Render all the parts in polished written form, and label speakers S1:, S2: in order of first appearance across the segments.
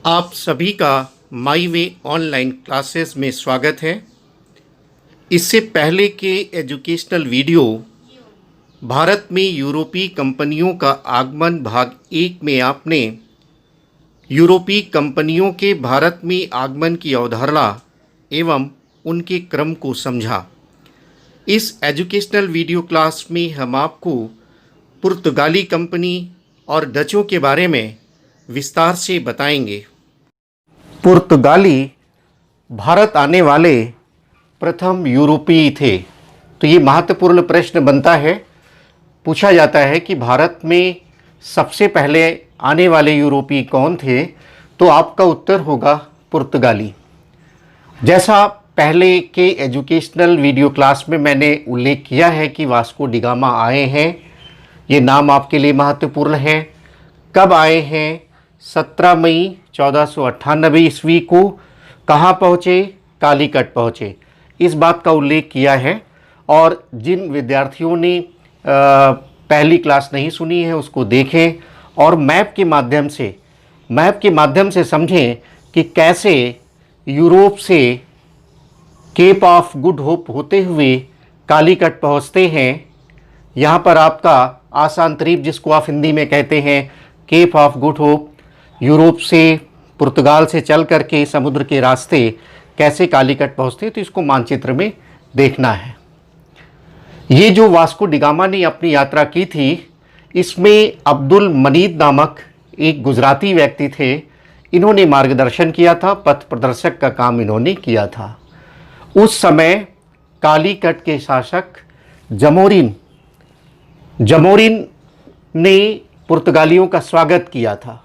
S1: आप सभी का माई वे ऑनलाइन क्लासेस में स्वागत है। इससे पहले के एजुकेशनल वीडियो भारत में यूरोपीय कंपनियों का आगमन भाग 1 में आपने यूरोपीय कंपनियों के भारत में आगमन की अवधारणा एवं उनके क्रम को समझा। इस एजुकेशनल वीडियो क्लास में हम आपको पुर्तगाली कंपनी और डचों के बारे में विस्तार से बताएंगे। पुर्तगाली भारत आने वाले प्रथम यूरोपीय थे। तो ये महत्वपूर्ण प्रश्न बनता है, पूछा जाता है कि भारत में सबसे पहले आने वाले यूरोपीय कौन थे, तो आपका उत्तर होगा पुर्तगाली। जैसा पहले के एजुकेशनल वीडियो क्लास में मैंने उल्लेख किया है कि वास्को डी गामा आए हैं, ये नाम आपके लिए महत्वपूर्ण है। कब आए हैं? 17 मई 1498 ईस्वी को। कहाँ पहुँचे? कालीकट पहुँचे। इस बात का उल्लेख किया है। और जिन विद्यार्थियों ने पहली क्लास नहीं सुनी है उसको देखें और मैप के माध्यम से समझें कि कैसे यूरोप से केप ऑफ गुड होप होते हुए कालीकट पहुँचते हैं। यहाँ पर आपका आसान द्वीप, जिसको आप हिंदी में कहते हैं Cape of Good Hope, Europe से पुर्तगाल से चल करके समुद्र के रास्ते कैसे कालीकट पहुँचते, तो इसको मानचित्र में देखना है। ये जो वास्को डी गामा ने अपनी यात्रा की थी, इसमें अब्दुल मनीद नामक एक गुजराती व्यक्ति थे। इन्होंने मार्गदर्शन किया था, पथ प्रदर्शक का काम इन्होंने किया था। उस समय कालीकट के शासक जमोरिन ने पुर्तगालियों का स्वागत किया था,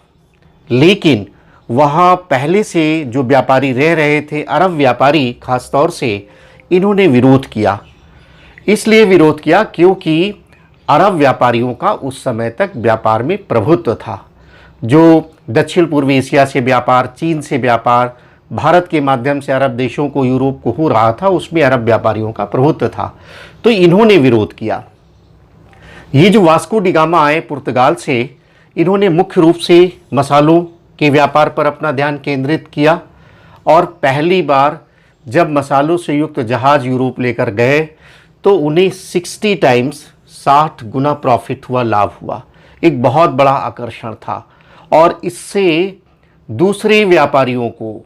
S1: लेकिन वहाँ पहले से जो व्यापारी रह रहे थे, अरब व्यापारी खास तौर से, इन्होंने विरोध किया। इसलिए विरोध किया क्योंकि अरब व्यापारियों का उस समय तक व्यापार में प्रभुत्व था। जो दक्षिण पूर्व एशिया से व्यापार, चीन से व्यापार, भारत के माध्यम से अरब देशों को, यूरोप को हो रहा था, उसमें अरब व्यापारियों का प्रभुत्व था। तो इन्होंने विरोध किया। ये जो वास्को डी गामा आए पुर्तगाल से, इन्होंने मुख्य रूप से मसालों के व्यापार पर अपना ध्यान केंद्रित किया। और पहली बार जब मसालों से युक्त जहाज़ यूरोप लेकर गए तो उन्हें 60 टाइम्स 60 गुना प्रॉफिट हुआ, लाभ हुआ। एक बहुत बड़ा आकर्षण था। और इससे दूसरे व्यापारियों को,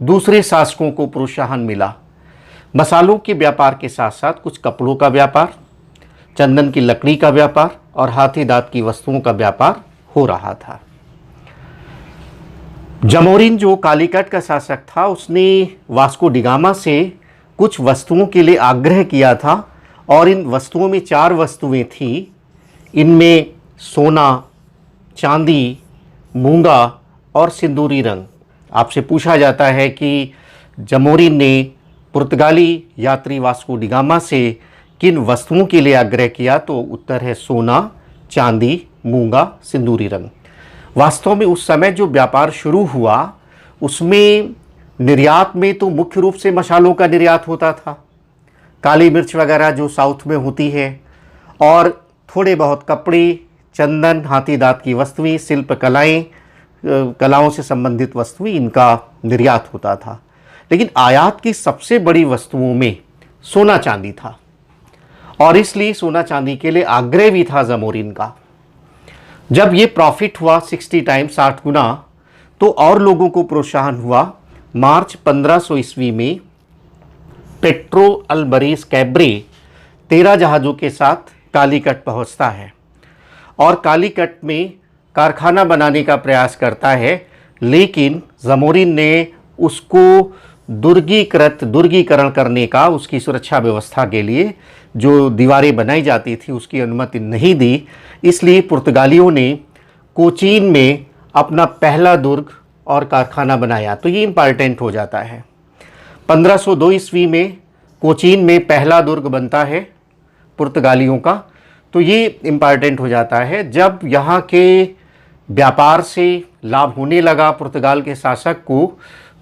S1: दूसरे शासकों को प्रोत्साहन मिला। मसालों के व्यापार के साथ साथ कुछ कपड़ों का व्यापार, चंदन की लकड़ी का व्यापार और हाथी दांत की वस्तुओं का व्यापार हो रहा था। जमोरिन जो कालीकट का शासक था, उसने वास्को डी गामा से कुछ वस्तुओं के लिए आग्रह किया था। और इन वस्तुओं में 4 वस्तुएं थीं। इनमें सोना, चांदी, मूंगा और सिंदूरी रंग। आपसे पूछा जाता है कि जमोरिन ने पुर्तगाली यात्री वास्को डी गामा से किन वस्तुओं के लिए आग्रह किया, तो उत्तर है सोना, चांदी, मूंगा, सिंदूरी रंग। वास्तव में उस समय जो व्यापार शुरू हुआ, उसमें निर्यात में तो मुख्य रूप से मसालों का निर्यात होता था, काली मिर्च वगैरह जो साउथ में होती है, और थोड़े बहुत कपड़े, चंदन, हाथी दांत की वस्तुएं, शिल्प कलाओं से संबंधित वस्तुएं, इनका निर्यात होता था। लेकिन आयात की सबसे बड़ी वस्तुओं में सोना चांदी था। और इसलिए सोना चांदी के लिए आग्रह भी था जमोरिन का। जब ये प्रॉफिट हुआ 60 टाइम्स 60 गुना, तो और लोगों को प्रोत्साहन हुआ। मार्च 1500 ईस्वी में पेट्रो अल्बरेज कैब्रे 13 जहाज़ों के साथ कालीकट पहुंचता है और कालीकट में कारखाना बनाने का प्रयास करता है। लेकिन जमोरिन ने उसको दुर्गीकरण करने का, उसकी सुरक्षा व्यवस्था के लिए जो दीवारें बनाई जाती थी, उसकी अनुमति नहीं दी। इसलिए पुर्तगालियों ने कोचीन में अपना पहला दुर्ग और कारखाना बनाया। तो ये इम्पॉर्टेंट हो जाता है। 1502 ईस्वी में कोचीन में पहला दुर्ग बनता है पुर्तगालियों का। तो ये इम्पॉर्टेंट हो जाता है। जब यहाँ के व्यापार से लाभ होने लगा पुर्तगाल के शासक को,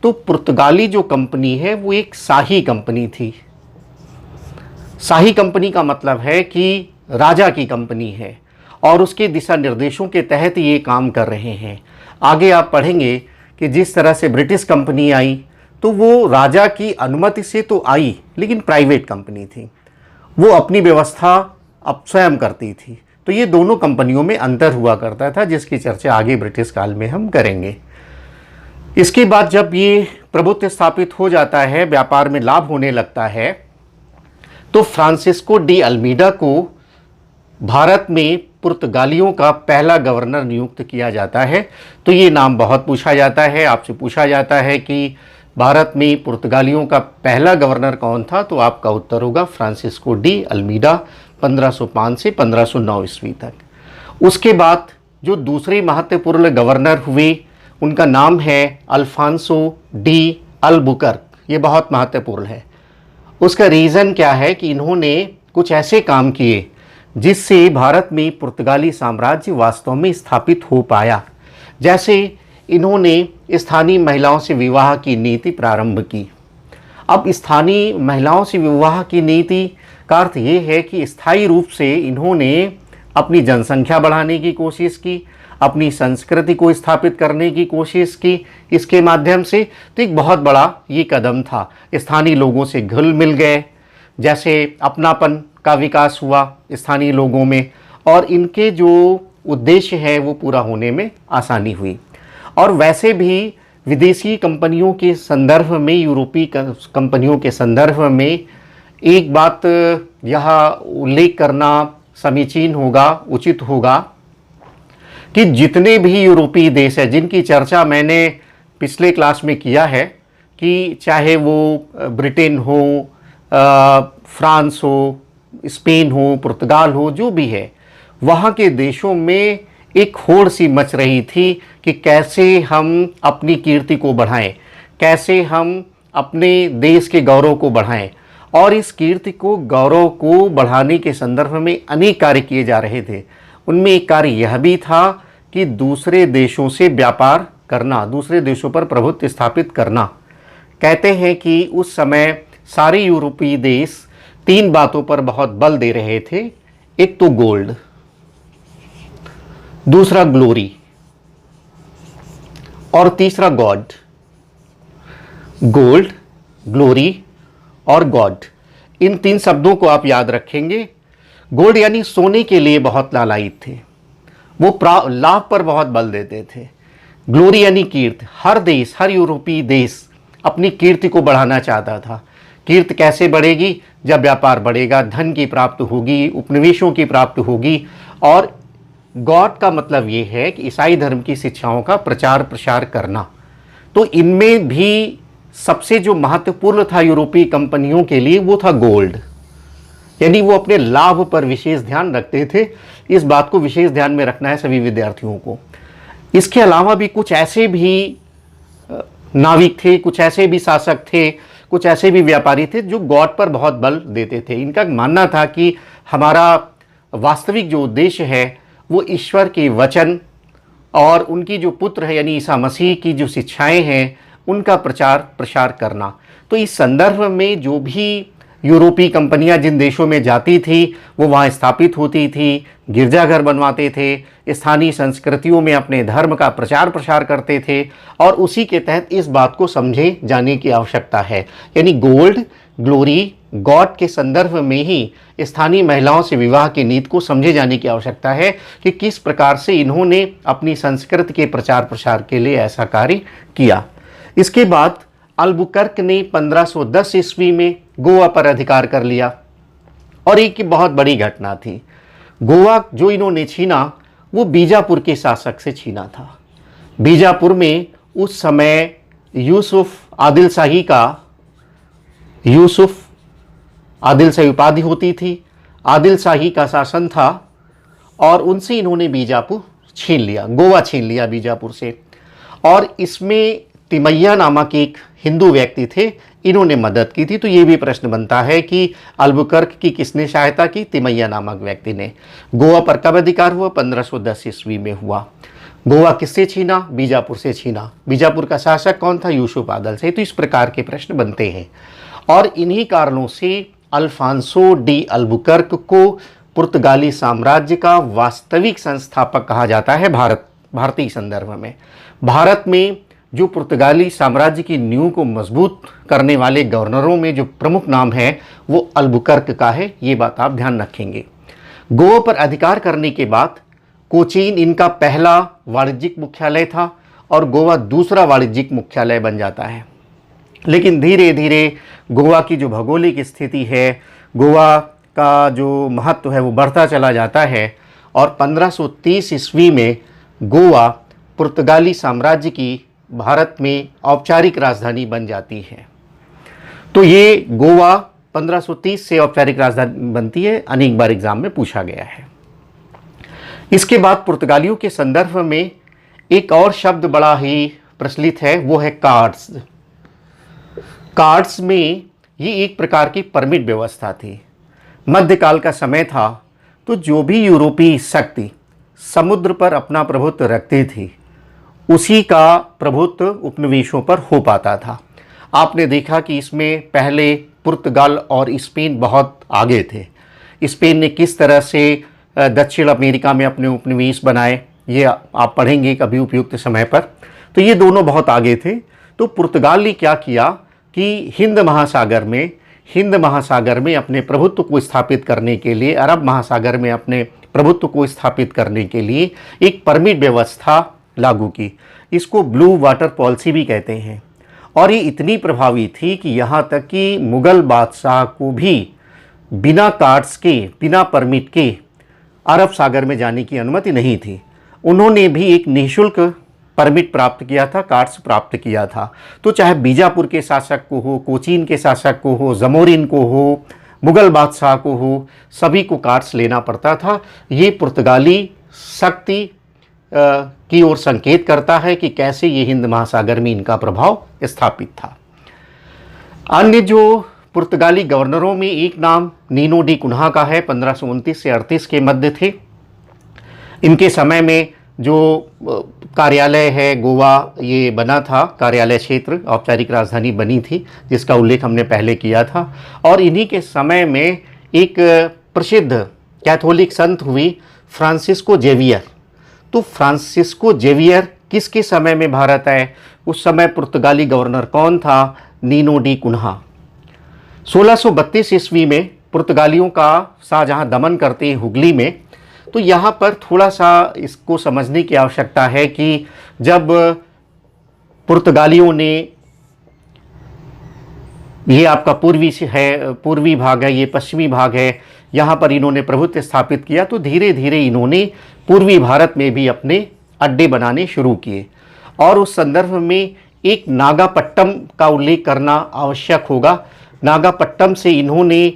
S1: तो पुर्तगाली जो कंपनी है वो एक शाही कंपनी थी। शाही कंपनी का मतलब है कि राजा की कंपनी है और उसके दिशा निर्देशों के तहत ये काम कर रहे हैं। आगे आप पढ़ेंगे कि जिस तरह से ब्रिटिश कंपनी आई तो वो राजा की अनुमति से तो आई, लेकिन प्राइवेट कंपनी थी, वो अपनी व्यवस्था अब स्वयं करती थी। तो ये दोनों कंपनियों में अंतर हुआ करता था, जिसकी चर्चा आगे ब्रिटिश काल में हम करेंगे। इसके बाद जब ये प्रभुत्व स्थापित हो जाता है, व्यापार में लाभ होने लगता है, तो फ्रांसिस्को डी अल्मीडा को भारत में पुर्तगालियों का पहला गवर्नर नियुक्त किया जाता है। तो ये नाम बहुत पूछा जाता है, आपसे पूछा जाता है कि भारत में पुर्तगालियों का पहला गवर्नर कौन था, तो आपका उत्तर होगा फ्रांसिस्को डी अल्मीडा, 1505 से 1509 ईस्वी तक। उसके बाद जो दूसरे महत्वपूर्ण गवर्नर हुए उनका नाम है अल्फांसो डी अल्बुकर्क। ये बहुत महत्वपूर्ण है। उसका रीज़न क्या है कि इन्होंने कुछ ऐसे काम किए जिससे भारत में पुर्तगाली साम्राज्य वास्तव में स्थापित हो पाया। जैसे इन्होंने स्थानीय महिलाओं से विवाह की नीति प्रारंभ की। अब स्थानीय महिलाओं से विवाह की नीति का अर्थ ये है कि स्थायी रूप से इन्होंने अपनी जनसंख्या बढ़ाने की कोशिश की, अपनी संस्कृति को स्थापित करने की कोशिश की इसके माध्यम से। तो एक बहुत बड़ा ये कदम था। स्थानीय लोगों से घुल मिल गए, जैसे अपनापन का विकास हुआ स्थानीय लोगों में, और इनके जो उद्देश्य है वो पूरा होने में आसानी हुई। और वैसे भी विदेशी कंपनियों के संदर्भ में, यूरोपीय कंपनियों के संदर्भ में एक बात यहाँ उल्लेख करना समीचीन होगा, उचित होगा कि जितने भी यूरोपीय देश हैं जिनकी चर्चा मैंने पिछले क्लास में किया है, कि चाहे वो ब्रिटेन हो, फ्रांस हो, स्पेन हो, पुर्तगाल हो, जो भी है, वहाँ के देशों में एक होड़ सी मच रही थी कि कैसे हम अपनी कीर्ति को बढ़ाएं, कैसे हम अपने देश के गौरव को बढ़ाएं। और इस कीर्ति को, गौरव को बढ़ाने के संदर्भ में अनेक कार्य किए जा रहे थे। उनमें एक कार्य यह भी था कि दूसरे देशों से व्यापार करना, दूसरे देशों पर प्रभुत्व स्थापित करना। कहते हैं कि उस समय सारे यूरोपीय देश 3 बातों पर बहुत बल दे रहे थे। एक तो गोल्ड, दूसरा ग्लोरी, और तीसरा गॉड। गोल्ड, ग्लोरी और गॉड, इन 3 शब्दों को आप याद रखेंगे। गोल्ड यानी सोने के लिए बहुत लालायित थे, वो लाभ पर बहुत बल देते थे। ग्लोरी यानी कीर्ति, हर देश, हर यूरोपीय देश अपनी कीर्ति को बढ़ाना चाहता था। कीर्ति कैसे बढ़ेगी? जब व्यापार बढ़ेगा, धन की प्राप्ति होगी, उपनिवेशों की प्राप्ति होगी। और गॉड का मतलब ये है कि ईसाई धर्म की शिक्षाओं का प्रचार प्रसार करना। तो इनमें भी सबसे जो महत्वपूर्ण था यूरोपीय कंपनियों के लिए वो था गोल्ड, यानी वो अपने लाभ पर विशेष ध्यान रखते थे। इस बात को विशेष ध्यान में रखना है सभी विद्यार्थियों को। इसके अलावा भी कुछ ऐसे भी नाविक थे, कुछ ऐसे भी शासक थे, कुछ ऐसे भी व्यापारी थे जो गॉड पर बहुत बल देते थे। इनका मानना था कि हमारा वास्तविक जो उद्देश्य है वो ईश्वर के वचन और उनकी जो पुत्र है यानी ईसा मसीह की जो शिक्षाएं हैं उनका प्रचार प्रसार करना। तो इस संदर्भ में जो भी यूरोपीय कंपनियां जिन देशों में जाती थी वो वहाँ स्थापित होती थी, गिरजाघर बनवाते थे, स्थानीय संस्कृतियों में अपने धर्म का प्रचार प्रसार करते थे। और उसी के तहत इस बात को समझे जाने की आवश्यकता है, यानी गोल्ड, ग्लोरी, गॉड के संदर्भ में ही स्थानीय महिलाओं से विवाह की नीति को समझे जाने की आवश्यकता है कि किस प्रकार से इन्होंने अपनी संस्कृति के प्रचार प्रसार के लिए ऐसा कार्य किया। इसके बाद अल्बुकर्क ने 1510 ईस्वी में गोवा पर अधिकार कर लिया, और एक बहुत बड़ी घटना थी। गोवा जो इन्होंने छीना वो बीजापुर के शासक से छीना था। बीजापुर में उस समय यूसुफ आदिल शाही उपाधि होती थी, आदिल शाही का शासन था, और उनसे इन्होंने बीजापुर छीन लिया, गोवा छीन लिया बीजापुर से। और इसमें तिमैया नामक एक हिंदू व्यक्ति थे, इन्होंने मदद की थी। तो ये भी प्रश्न बनता है कि अल्बुकर्क की किसने सहायता की? तिमैया नामक व्यक्ति ने। गोवा पर कब अधिकार हुआ? 1510 ईस्वी में हुआ। गोवा किससे छीना? बीजापुर से छीना। बीजापुर का शासक कौन था? यूसुफ आदिल शाही। तो इस प्रकार के प्रश्न बनते हैं, और इन्हीं कारणों से अल्फांसो डी अल्बुकर्क को पुर्तगाली साम्राज्य का वास्तविक संस्थापक कहा जाता है भारतीय संदर्भ में। भारत में जो पुर्तगाली साम्राज्य की नींव को मजबूत करने वाले गवर्नरों में जो प्रमुख नाम है वो अल्बुकर्क का है। ये बात आप ध्यान रखेंगे। गोवा पर अधिकार करने के बाद कोचीन इनका पहला वाणिज्यिक मुख्यालय था और गोवा दूसरा वाणिज्यिक मुख्यालय बन जाता है। लेकिन धीरे धीरे गोवा की जो भौगोलिक स्थिति है, गोवा का जो महत्व है वो बढ़ता चला जाता है और 1530 ईस्वी में गोवा पुर्तगाली साम्राज्य की भारत में औपचारिक राजधानी बन जाती है। तो ये गोवा 1530 से औपचारिक राजधानी बनती है, अनेक बार एग्जाम में पूछा गया है। इसके बाद पुर्तगालियों के संदर्भ में एक और शब्द बड़ा ही प्रचलित है, वो है कार्ड्स। कार्ड्स में ये एक प्रकार की परमिट व्यवस्था थी। मध्यकाल का समय था, तो जो भी यूरोपीय शक्ति समुद्र पर अपना प्रभुत्व रखती थी उसी का प्रभुत्व उपनिवेशों पर हो पाता था। आपने देखा कि इसमें पहले पुर्तगाल और स्पेन बहुत आगे थे। स्पेन ने किस तरह से दक्षिण अमेरिका में अपने उपनिवेश बनाए, ये आप पढ़ेंगे कभी उपयुक्त समय पर। तो ये दोनों बहुत आगे थे। तो पुर्तगाल ने क्या किया कि हिंद महासागर में अपने प्रभुत्व को स्थापित करने के लिए, अरब महासागर में अपने प्रभुत्व को स्थापित करने के लिए एक परमिट व्यवस्था लागू की। इसको ब्लू वाटर पॉलिसी भी कहते हैं। और ये इतनी प्रभावी थी कि यहाँ तक कि मुग़ल बादशाह को भी बिना कार्ड्स के, बिना परमिट के अरब सागर में जाने की अनुमति नहीं थी। उन्होंने भी एक निःशुल्क परमिट प्राप्त किया था, कार्ड्स प्राप्त किया था। तो चाहे बीजापुर के शासक को हो, कोचीन के शासक को हो, जमोरिन को हो, मुग़ल बादशाह को हो, सभी को कार्ड्स लेना पड़ता था। ये पुर्तगाली शक्ति की ओर संकेत करता है कि कैसे ये हिंद महासागर में इनका प्रभाव स्थापित था। अन्य जो पुर्तगाली गवर्नरों में एक नाम नीनो डी कुन्हा का है, 1529 से 38 के मध्य थे। इनके समय में जो कार्यालय है गोवा ये बना था, कार्यालय क्षेत्र, औपचारिक राजधानी बनी थी, जिसका उल्लेख हमने पहले किया था। और इन्हीं के समय में एक प्रसिद्ध कैथोलिक संत हुई फ्रांसिस्को जेवियर। तो फ्रांसिस्को जेवियर किसके समय में भारत आए? उस समय पुर्तगाली गवर्नर कौन था? Nino D Cunha. 1632 ईस्वी में पुर्तगालियों का शाहजहां दमन करते हैं हुगली में। तो यहाँ पर थोड़ा सा इसको समझने की आवश्यकता है कि जब पुर्तगालियों ने, ये आपका पूर्वी भाग है, ये पश्चिमी भाग है, यहाँ पर इन्होंने प्रभुत्व स्थापित किया, तो धीरे धीरे इन्होंने पूर्वी भारत में भी अपने अड्डे बनाने शुरू किए। और उस संदर्भ में एक नागापट्टम का उल्लेख करना आवश्यक होगा। नागापट्टम से इन्होंने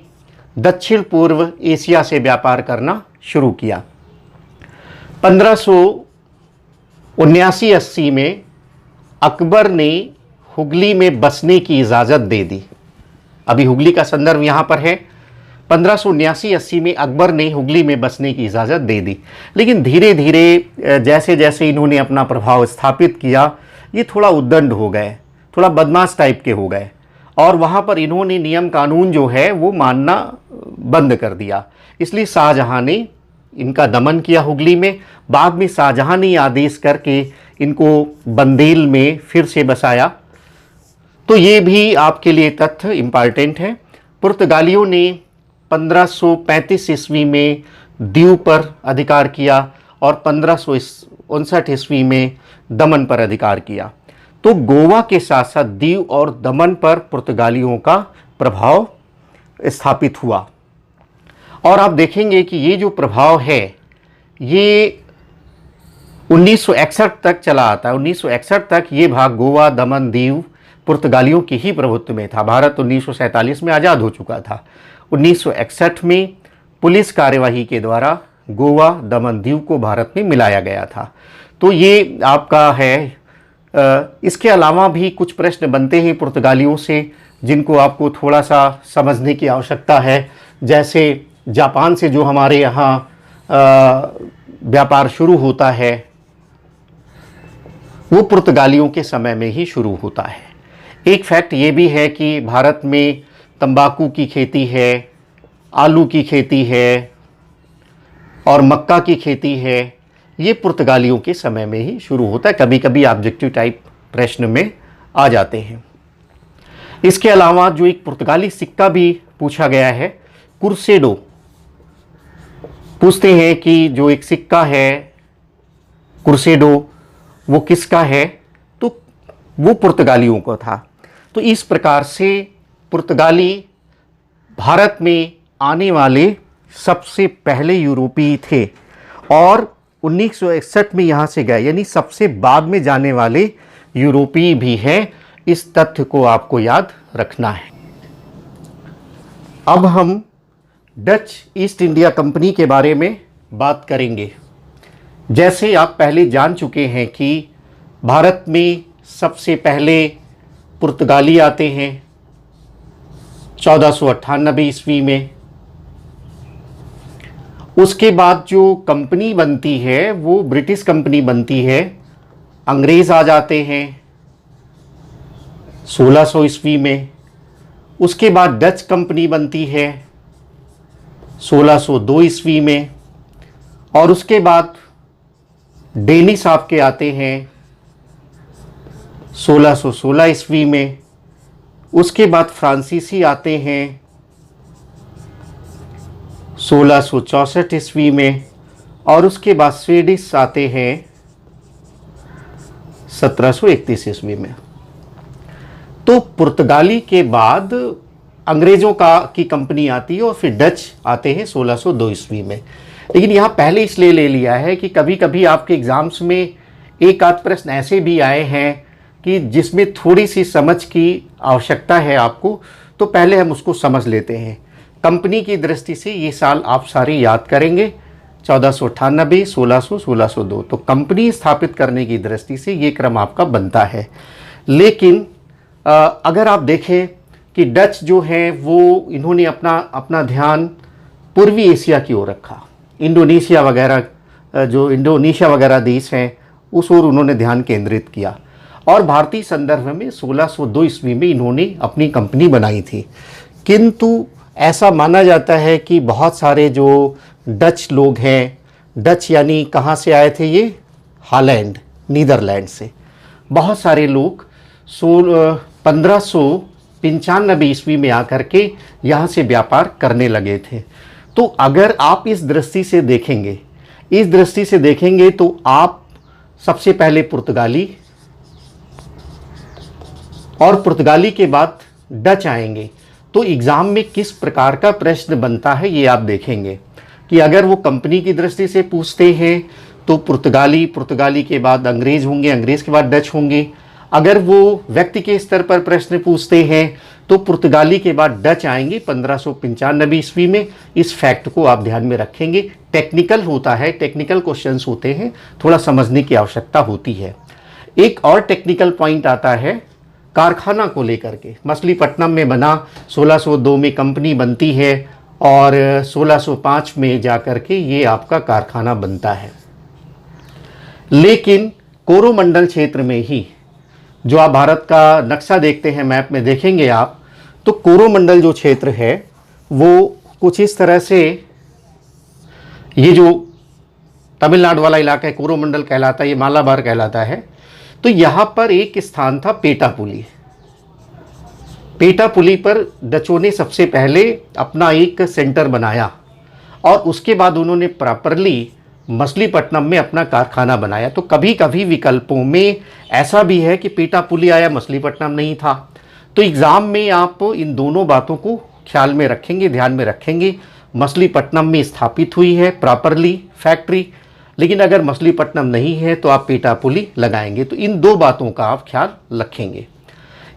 S1: दक्षिण पूर्व एशिया से व्यापार करना शुरू किया। 1579-80 में अकबर ने हुगली में बसने की इजाज़त दे दी। अभी हुगली का संदर्भ यहाँ पर है। 1579-80 में अकबर ने हुगली में बसने की इजाज़त दे दी। लेकिन धीरे धीरे जैसे जैसे इन्होंने अपना प्रभाव स्थापित किया, ये थोड़ा उद्दंड हो गए, थोड़ा बदमाश टाइप के हो गए। और वहाँ पर इन्होंने नियम कानून जो है वो मानना बंद कर दिया। इसलिए शाहजहां ने इनका दमन किया हुगली में। बाद में शाहजहां ने आदेश करके इनको बंदेल में फिर से बसाया। तो ये भी आपके लिए तथ्य इम्पॉर्टेंट है। पुर्तगालियों ने 1535 ईस्वी में दीव पर अधिकार किया और 1559 ईस्वी में दमन पर अधिकार किया। तो गोवा के साथ साथ दीव और दमन पर पुर्तगालियों का प्रभाव स्थापित हुआ। और आप देखेंगे कि ये जो प्रभाव है ये 1961 तक चला आता है। 1961 तक ये भाग गोवा, दमन, दीव पुर्तगालियों के ही प्रभुत्व में था। भारत 1947 में आज़ाद हो चुका था। 1961 में पुलिस कार्यवाही के द्वारा गोवा, दमन, दीव को भारत में मिलाया गया था। तो ये आपका है। इसके अलावा भी कुछ प्रश्न बनते हैं पुर्तगालियों से जिनको आपको थोड़ा सा समझने की आवश्यकता है। जैसे जापान से जो हमारे यहाँ व्यापार शुरू होता है वो पुर्तगालियों के समय में ही शुरू होता है। एक फैक्ट ये भी है कि भारत में तंबाकू की खेती है, आलू की खेती है और मक्का की खेती है। ये पुर्तगालियों के समय में ही शुरू होता है। कभी कभी ऑब्जेक्टिव टाइप प्रश्न में आ जाते हैं। इसके अलावा जो एक पुर्तगाली सिक्का भी पूछा गया है, कुर्सेडो, पूछते हैं कि जो एक सिक्का है कुर्सेडो वो किसका है, तो वो पुर्तगालियों का था। तो इस प्रकार से पुर्तगाली भारत में आने वाले सबसे पहले यूरोपीय थे और 1961 में यहाँ से गए, यानी सबसे बाद में जाने वाले यूरोपीय भी हैं। इस तथ्य को आपको याद रखना है। अब हम डच ईस्ट इंडिया कंपनी के बारे में बात करेंगे। जैसे आप पहले जान चुके हैं कि भारत में सबसे पहले पुर्तगाली आते हैं 1498 ईस्वी में। उसके बाद जो कंपनी बनती है वो ब्रिटिश कंपनी बनती है, अंग्रेज़ आ जाते हैं 1600 ईस्वी में। उसके बाद डच कंपनी बनती है 1602 ईस्वी में, और उसके बाद डेनिश आपके आते हैं 1616 ईस्वी में। उसके बाद फ्रांसीसी आते हैं 1664 ईस्वी में, और उसके बाद स्वीडिश आते हैं 1731 ईस्वी में। तो पुर्तगाली के बाद अंग्रेज़ों की कंपनी आती है और फिर डच आते हैं 1602 ईस्वी में। लेकिन यहाँ पहले इसलिए ले लिया है कि कभी कभी आपके एग्ज़ाम्स में एक आध प्रश्न ऐसे भी आए हैं कि जिसमें थोड़ी सी समझ की आवश्यकता है आपको, तो पहले हम उसको समझ लेते हैं। कंपनी की दृष्टि से ये साल आप सारे याद करेंगे, 1498, 1600, 1602। तो कंपनी स्थापित करने की दृष्टि से ये क्रम आपका बनता है। लेकिन अगर आप देखें कि डच जो है वो इन्होंने अपना ध्यान पूर्वी एशिया की ओर रखा। इंडोनेशिया वगैरह देश हैं उस ओर उन्होंने ध्यान केंद्रित किया, और भारतीय संदर्भ में 1602 ईस्वी में इन्होंने अपनी कंपनी बनाई थी। किंतु ऐसा माना जाता है कि बहुत सारे जो डच लोग हैं, डच यानी कहाँ से आए थे ये, हॉलैंड, नीदरलैंड से, बहुत सारे लोग 1595 ईस्वी में आकर के यहाँ से व्यापार करने लगे थे। तो अगर आप इस दृष्टि से देखेंगे तो आप सबसे पहले पुर्तगाली और पुर्तगाली के बाद डच आएंगे। तो एग्ज़ाम में किस प्रकार का प्रश्न बनता है ये आप देखेंगे कि अगर वो कंपनी की दृष्टि से पूछते हैं तो पुर्तगाली के बाद अंग्रेज़ होंगे, अंग्रेज़ के बाद डच होंगे। अगर वो व्यक्ति के स्तर पर प्रश्न पूछते हैं तो पुर्तगाली के बाद डच आएंगे 1595 ईस्वी में। इस फैक्ट को आप ध्यान में रखेंगे। टेक्निकल होता है, टेक्निकल क्वेश्चंस होते हैं, थोड़ा समझने की आवश्यकता होती है। एक और टेक्निकल पॉइंट आता है कारखाना को लेकर के। मछलीपट्टनम में बना, 1602 में कंपनी बनती है और 1605 में जाकर के ये आपका कारखाना बनता है। लेकिन कोरोमंडल क्षेत्र में ही, जो आप भारत का नक्शा देखते हैं, मैप में देखेंगे आप, तो कोरोमंडल जो क्षेत्र है वो कुछ इस तरह से, ये जो तमिलनाडु वाला इलाका है कोरोमंडल कहलाता है, ये मालाबार कहलाता है। तो यहाँ पर एक स्थान था पेटापुली। पेटापुली पर डचों ने सबसे पहले अपना एक सेंटर बनाया और उसके बाद उन्होंने प्रॉपरली मछलीपट्टनम में अपना कारखाना बनाया। तो कभी कभी विकल्पों में ऐसा भी है कि पेटापुली आया, मछलीपट्टनम नहीं था। तो एग्ज़ाम में आप इन दोनों बातों को ख्याल में रखेंगे, ध्यान में रखेंगे। मछलीपट्टनम में स्थापित हुई है प्रॉपरली फैक्ट्री, लेकिन अगर मछलीपट्टनम नहीं है तो आप पेटापुली लगाएंगे। तो इन दो बातों का आप ख्याल रखेंगे।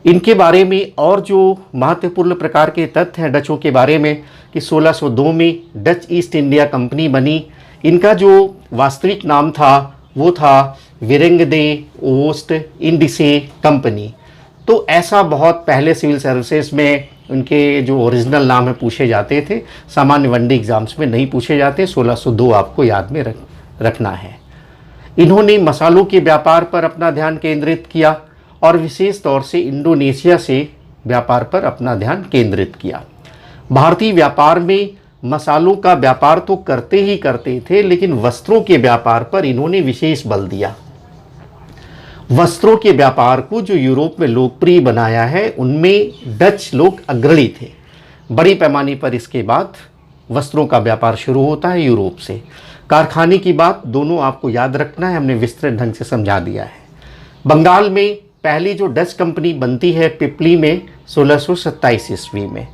S1: इनके बारे में और जो महत्वपूर्ण प्रकार के तथ्य हैं डचों के बारे में कि 1602 में डच ईस्ट इंडिया कंपनी बनी। इनका जो वास्तविक नाम था वो था विरेंगदे ओस्ट इंडिसे कंपनी। तो ऐसा बहुत पहले सिविल सर्विसेज में उनके जो ओरिजिनल नाम है पूछे जाते थे, सामान्य वनडे एग्जाम्स में नहीं पूछे जाते। 1602 आपको याद में रखना है। इन्होंने मसालों के व्यापार पर अपना ध्यान केंद्रित किया और विशेष तौर से इंडोनेशिया से व्यापार पर अपना ध्यान केंद्रित किया। भारतीय व्यापार में मसालों का व्यापार तो करते ही करते थे, लेकिन वस्त्रों के व्यापार पर इन्होंने विशेष बल दिया। वस्त्रों के व्यापार को जो यूरोप में लोकप्रिय बनाया है उनमें डच लोग अग्रणी थे। बड़ी पैमाने पर इसके बाद वस्त्रों का व्यापार शुरू होता है यूरोप से। कारखाने की बात दोनों आपको याद रखना है, हमने विस्तृत ढंग से समझा दिया है। बंगाल में पहली जो डच कंपनी बनती है पिपली में 1627 ईस्वी में,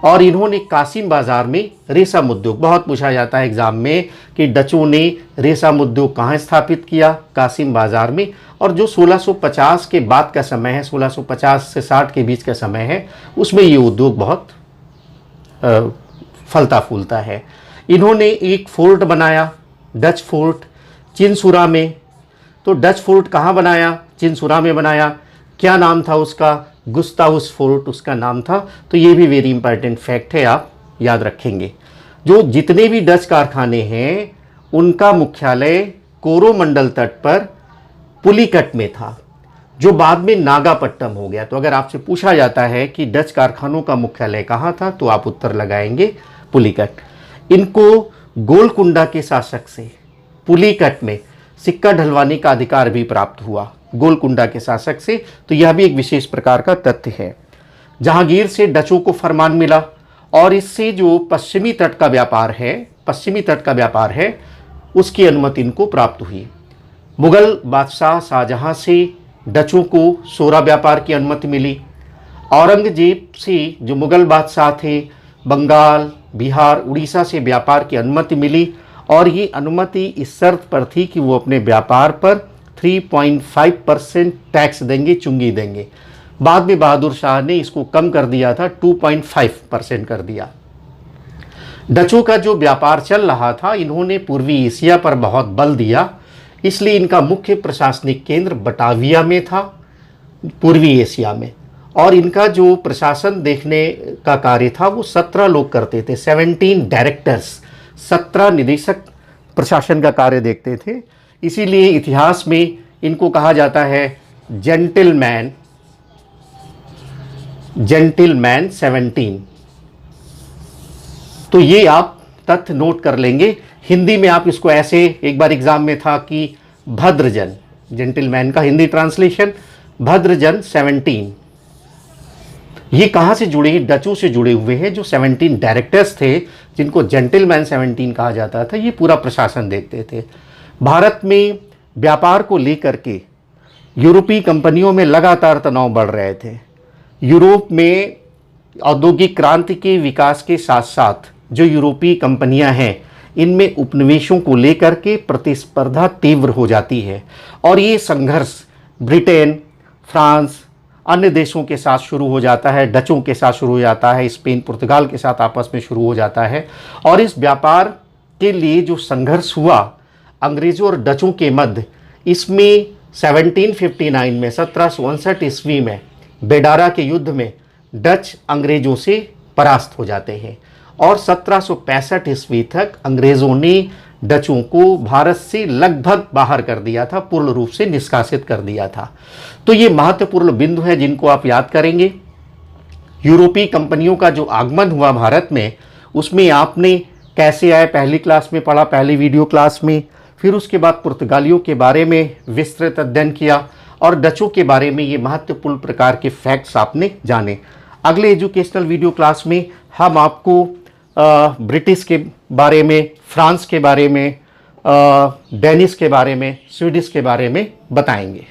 S1: और इन्होंने कासिम बाज़ार में रेशम उद्योग, बहुत पूछा जाता है एग्ज़ाम में कि डचों ने रेशम उद्योग कहाँ स्थापित किया, कासिम बाज़ार में। और जो 1650 के बाद का समय है, 1650 से 60 के बीच का समय है, उसमें ये उद्योग बहुत फलता फूलता है। इन्होंने एक फोर्ट बनाया, डच फोर्ट चिनसुरा में। तो डच फोर्ट कहाँ बनाया? चिनसुरा में बनाया। क्या नाम था उसका? गुस्ताउस फोर्ट उसका नाम था। तो ये भी वेरी इंपॉर्टेंट फैक्ट है, आप याद रखेंगे। जो जितने भी डच कारखाने हैं उनका मुख्यालय कोरोमंडल तट पर पुलिकट में था, जो बाद में नागापट्टनम हो गया। तो अगर आपसे पूछा जाता है कि डच कारखानों का मुख्यालय कहाँ था, तो आप उत्तर लगाएंगे पुलिकट। इनको गोलकुंडा के शासक से पुलिकट में सिक्का ढलवाने का अधिकार भी प्राप्त हुआ, गोलकुंडा के शासक से। तो यह भी एक विशेष प्रकार का तथ्य है। जहांगीर से डचों को फरमान मिला, और इससे जो पश्चिमी तट का व्यापार है उसकी अनुमति इनको प्राप्त हुई। मुगल बादशाह शाहजहां से डचों को सोरा व्यापार की अनुमति मिली। औरंगजेब से जो मुगल बादशाह थे, बंगाल, बिहार, उड़ीसा से व्यापार की अनुमति मिली, और ये अनुमति इस शर्त पर थी कि वो अपने व्यापार पर 3.5% टैक्स देंगे, चुंगी देंगे। बाद में बहादुर शाह ने इसको कम कर दिया था, 2.5% कर दिया। डचों का जो व्यापार चल रहा था, इन्होंने पूर्वी एशिया पर बहुत बल दिया, इसलिए इनका मुख्य प्रशासनिक केंद्र बटाविया में था, पूर्वी एशिया में। और इनका जो प्रशासन देखने का कार्य था वो 17 लोग करते थे, 17 डायरेक्टर्स, 17 निदेशक प्रशासन का कार्य देखते थे। इसीलिए इतिहास में इनको कहा जाता है जेंटलमैन 17। तो ये आप तथ्य नोट कर लेंगे। हिंदी में आप इसको ऐसे, एक बार एग्जाम में था कि भद्रजन, जेंटलमैन का हिंदी ट्रांसलेशन भद्रजन 17। ये कहाँ से जुड़े हैं? डचों से जुड़े हुए हैं। जो 17 डायरेक्टर्स थे जिनको जेंटलमैन 17 कहा जाता था, ये पूरा प्रशासन देखते थे। भारत में व्यापार को लेकर के यूरोपीय कंपनियों में लगातार तनाव बढ़ रहे थे। यूरोप में औद्योगिक क्रांति के विकास के साथ साथ जो यूरोपीय कंपनियां हैं, इनमें उपनिवेशों को लेकर के प्रतिस्पर्धा तीव्र हो जाती है, और ये संघर्ष ब्रिटेन, फ्रांस, अन्य देशों के साथ शुरू हो जाता है, डचों के साथ शुरू हो जाता है, स्पेन, पुर्तगाल के साथ आपस में शुरू हो जाता है। और इस व्यापार के लिए जो संघर्ष हुआ अंग्रेज़ों और डचों के मध्य, इसमें 1759 में 1759 ईस्वी में बेडारा के युद्ध में डच अंग्रेज़ों से परास्त हो जाते हैं, और 1765 ईस्वी तक अंग्रेज़ों ने डचों को भारत से लगभग बाहर कर दिया था, पूर्ण रूप से निष्कासित कर दिया था। तो ये महत्वपूर्ण बिंदु है जिनको आप याद करेंगे। यूरोपीय कंपनियों का जो आगमन हुआ भारत में, उसमें आपने कैसे आए पहली क्लास में पढ़ा, पहली वीडियो क्लास में। फिर उसके बाद पुर्तगालियों के बारे में विस्तृत अध्ययन किया, और डचों के बारे में ये महत्वपूर्ण प्रकार के फैक्ट्स आपने जाने। अगले एजुकेशनल वीडियो क्लास में हम आपको ब्रिटिश के बारे में, फ्रांस के बारे में, डेनिश के बारे में, स्वीडिश के बारे में बताएंगे।